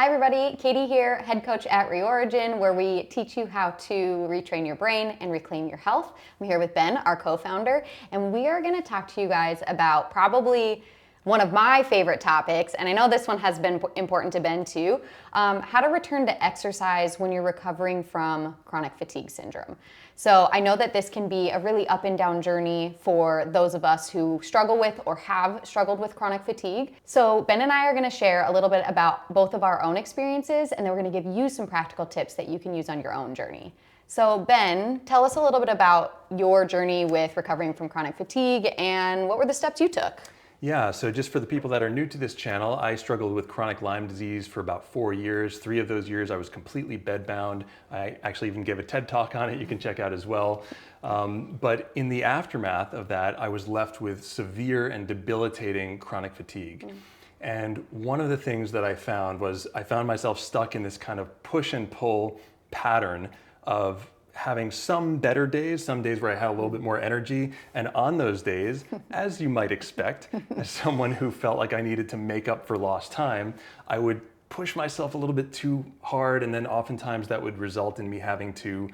Hi everybody, Katie here, head coach at ReOrigin, where we teach you how to retrain your brain and reclaim your health. I'm here with Ben, our co-founder, and we are going to talk to you guys about probably one of my favorite topics, and I know this one has been important to Ben too, how to return to exercise when you're recovering from chronic fatigue syndrome. So I know that this can be a really up and down journey for those of us who struggle with or have struggled with chronic fatigue. So Ben and I are going to share a little bit about both of our own experiences, and then we're going to give you some practical tips that you can use on your own journey. So Ben, tell us a little bit about your journey with recovering from chronic fatigue and what were the steps you took? Yeah, so just for the people that are new to this channel, I struggled with chronic Lyme disease for about 4 years. 3 of those years I was completely bedbound. I actually even gave a TED talk on it you can check out as well. But in the aftermath of that, I was left with severe and debilitating chronic fatigue. And one of the things that I found was I found myself stuck in this kind of push and pull pattern of having some better days, some days where I had a little bit more energy. And on those days, as you might expect, as someone who felt like I needed to make up for lost time, I would push myself a little bit too hard. And then oftentimes that would result in me having to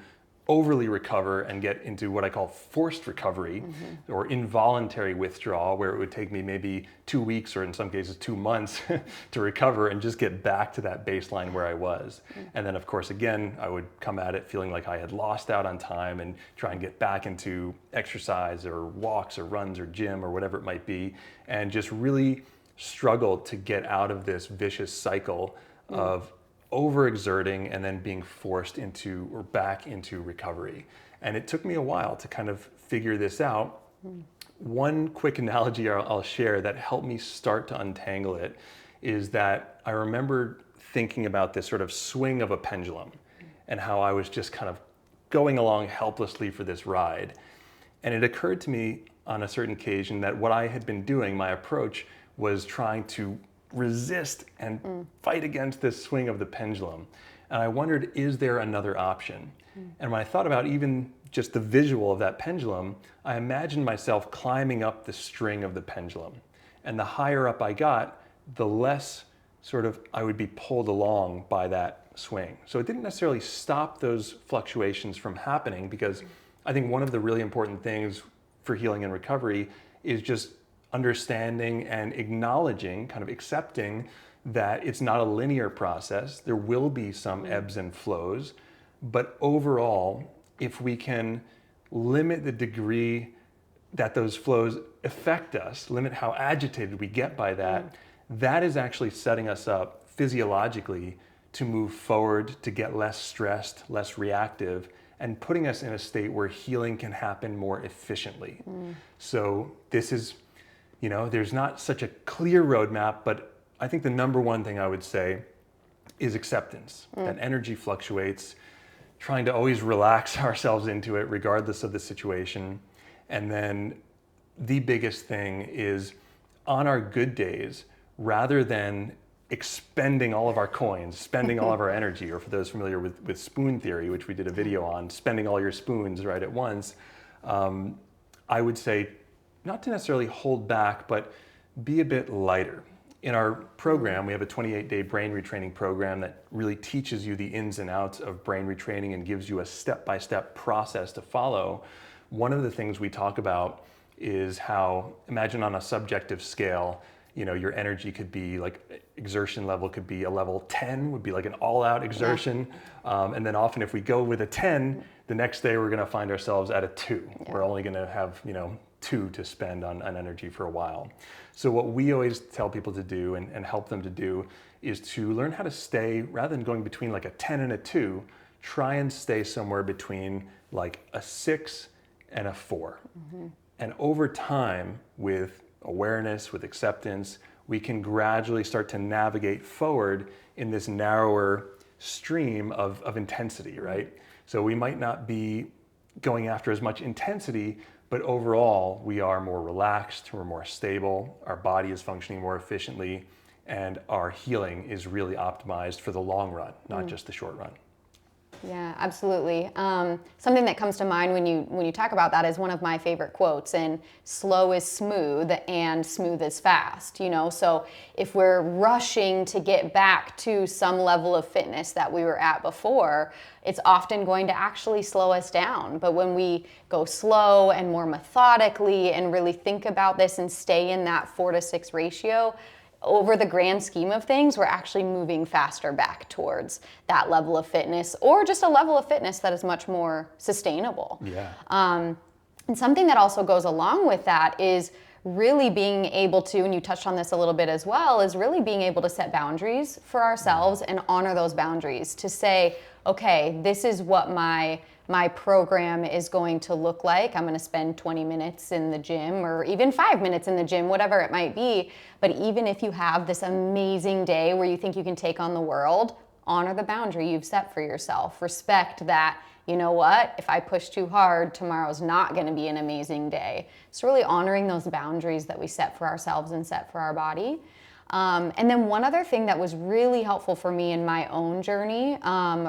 overly recover and get into what I call forced recovery or involuntary withdrawal, where it would take me maybe 2 weeks or in some cases 2 months to recover and just get back to that baseline where I was. And then of course, again, I would come at it feeling like I had lost out on time and try and get back into exercise or walks or runs or gym or whatever it might be, and just really struggled to get out of this vicious cycle of overexerting and then being forced into or back into recovery. And it took me a while to kind of figure this out. One quick analogy I'll share that helped me start to untangle it is that I remember thinking about this sort of swing of a pendulum and how I was just kind of going along helplessly for this ride. And it occurred to me on a certain occasion that what I had been doing, my approach, was trying to resist and fight against this swing of the pendulum. And I wondered, is there another option? And when I thought about even just the visual of that pendulum, I imagined myself climbing up the string of the pendulum. And the higher up I got, the less sort of I would be pulled along by that swing. So it didn't necessarily stop those fluctuations from happening, because I think one of the really important things for healing and recovery is just understanding and acknowledging, kind of accepting that it's not a linear process. There will be some ebbs and flows, but overall, if we can limit the degree that those flows affect us, limit how agitated we get by that, that is actually setting us up physiologically to move forward, to get less stressed, less reactive, and putting us in a state where healing can happen more efficiently. So this is, there's not such a clear roadmap, but I think the number one thing I would say is acceptance. That energy fluctuates, trying to always relax ourselves into it regardless of the situation. And then the biggest thing is, on our good days, rather than expending all of our coins, spending all of our energy, or for those familiar with spoon theory, which we did a video on, spending all your spoons right at once, I would say not to necessarily hold back, but be a bit lighter. In our program, we have a 28-day brain retraining program that really teaches you the ins and outs of brain retraining and gives you a step-by-step process to follow. One of the things we talk about is how, imagine on a subjective scale, your energy could be like, exertion level could be a level 10, would be like an all-out exertion. And then often if we go with a 10, the next day we're gonna find ourselves at a 2. We're only gonna have, 2 to spend on energy for a while. So what we always tell people to do and help them to do is to learn how to stay, rather than going between like a 10 and a 2, try and stay somewhere between like a 6 and a 4. And over time, with awareness, with acceptance, we can gradually start to navigate forward in this narrower stream of intensity, right? So we might not be going after as much intensity, but overall we are more relaxed, we're more stable, our body is functioning more efficiently, and our healing is really optimized for the long run, not just the short run. Yeah, absolutely. Something that comes to mind when you talk about that is one of my favorite quotes, and slow is smooth and smooth is fast, you know? So if we're rushing to get back to some level of fitness that we were at before, it's often going to actually slow us down. But when we go slow and more methodically and really think about this and stay in that 4-to-6 ratio, over the grand scheme of things, we're actually moving faster back towards that level of fitness, or just a level of fitness that is much more sustainable. Yeah. And something that also goes along with that is really being able to, and you touched on this a little bit as well, is really being able to set boundaries for ourselves and honor those boundaries to say, okay, this is what my program is going to look like. I'm going to spend 20 minutes in the gym, or even 5 minutes in the gym, whatever it might be. But even if you have this amazing day where you think you can take on the world, honor the boundary you've set for yourself. Respect that, you know what, if I push too hard, tomorrow's not going to be an amazing day. So really honoring those boundaries that we set for ourselves and set for our body. And then one other thing that was really helpful for me in my own journey,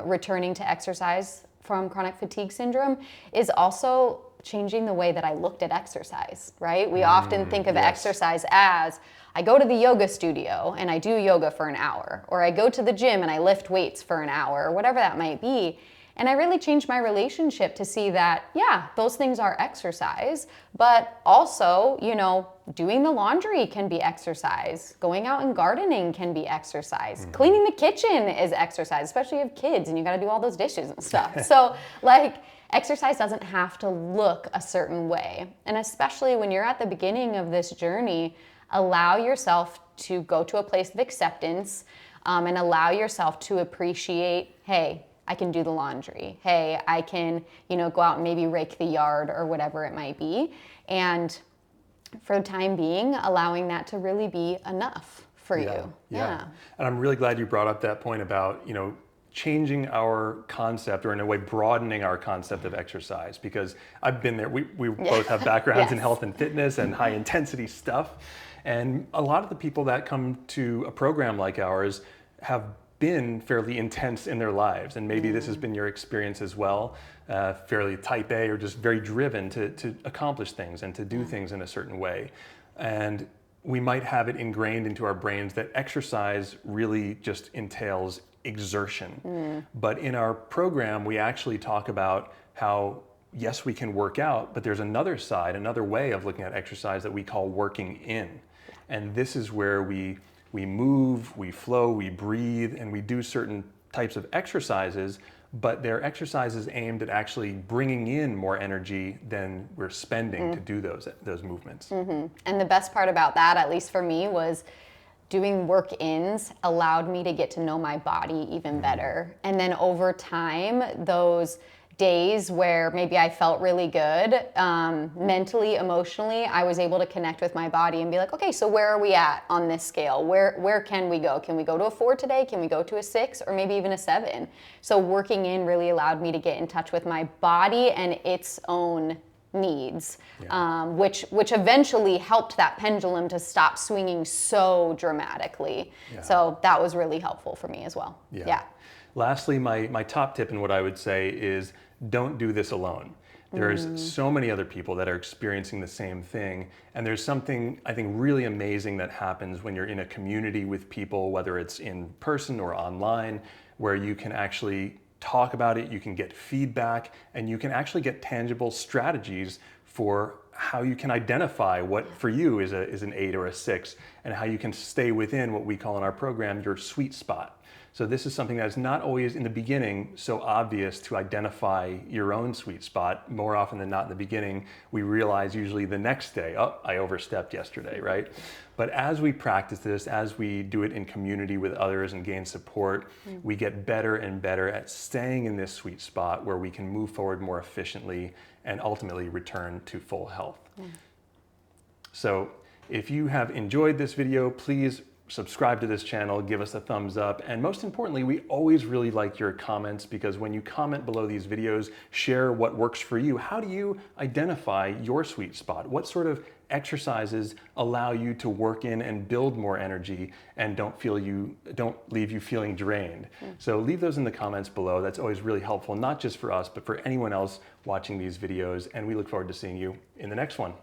returning to exercise from chronic fatigue syndrome, is also changing the way that I looked at exercise, right? We often think of exercise as, I go to the yoga studio and I do yoga for an hour, or I go to the gym and I lift weights for an hour, or whatever that might be. And I really changed my relationship to see that, yeah, those things are exercise, but also, you know, doing the laundry can be exercise. Going out and gardening can be exercise. Cleaning the kitchen is exercise, especially if you have kids and you got to do all those dishes and stuff. So like, exercise doesn't have to look a certain way. And especially when you're at the beginning of this journey, allow yourself to go to a place of acceptance, and allow yourself to appreciate, hey, I can do the laundry. Hey, I can, you know, go out and maybe rake the yard or whatever it might be. And for the time being, allowing that to really be enough for you. Yeah. And I'm really glad you brought up that point about, you know, changing our concept, or in a way broadening our concept of exercise, because I've been there. We both have backgrounds in health and fitness and high intensity stuff. And a lot of the people that come to a program like ours have been fairly intense in their lives, and maybe this has been your experience as well, fairly type A, or just very driven to accomplish things and to do things in a certain way. And we might have it ingrained into our brains that exercise really just entails exertion. But in our program, we actually talk about how, yes, we can work out, but there's another side, another way of looking at exercise that we call working in. And this is where we move, we flow, we breathe, and we do certain types of exercises, but they're exercises aimed at actually bringing in more energy than we're spending to do those movements. And the best part about that, at least for me, was doing work-ins allowed me to get to know my body even better. And then over time, those days where maybe I felt really good, mentally, emotionally, I was able to connect with my body and be like, okay, so where are we at on this scale? Where can we go? Can we go to a 4 today? Can we go to a 6, or maybe even a 7? So working in really allowed me to get in touch with my body and its own needs, which eventually helped that pendulum to stop swinging so dramatically. So that was really helpful for me as well. Lastly, my top tip, and what I would say is, don't do this alone. There's so many other people that are experiencing the same thing, and there's something I think really amazing that happens when you're in a community with people, whether it's in person or online, where you can actually talk about it, you can get feedback, and you can actually get tangible strategies for how you can identify what for you is an 8 or a 6, and how you can stay within what we call in our program your sweet spot. So this is something that's not always in the beginning so obvious to identify your own sweet spot. More often than not in the beginning, we realize usually the next day, oh, I overstepped yesterday, right? But as we practice this, as we do it in community with others and gain support, we get better and better at staying in this sweet spot where we can move forward more efficiently and ultimately return to full health. So if you have enjoyed this video, please subscribe to this channel, give us a thumbs up, and most importantly, we always really like your comments, because when you comment below these videos, share what works for you. How do you identify your sweet spot? What sort of exercises allow you to work in and build more energy and don't leave you feeling drained. So leave those in the comments below. That's always really helpful, not just for us, but for anyone else watching these videos. And we look forward to seeing you in the next one.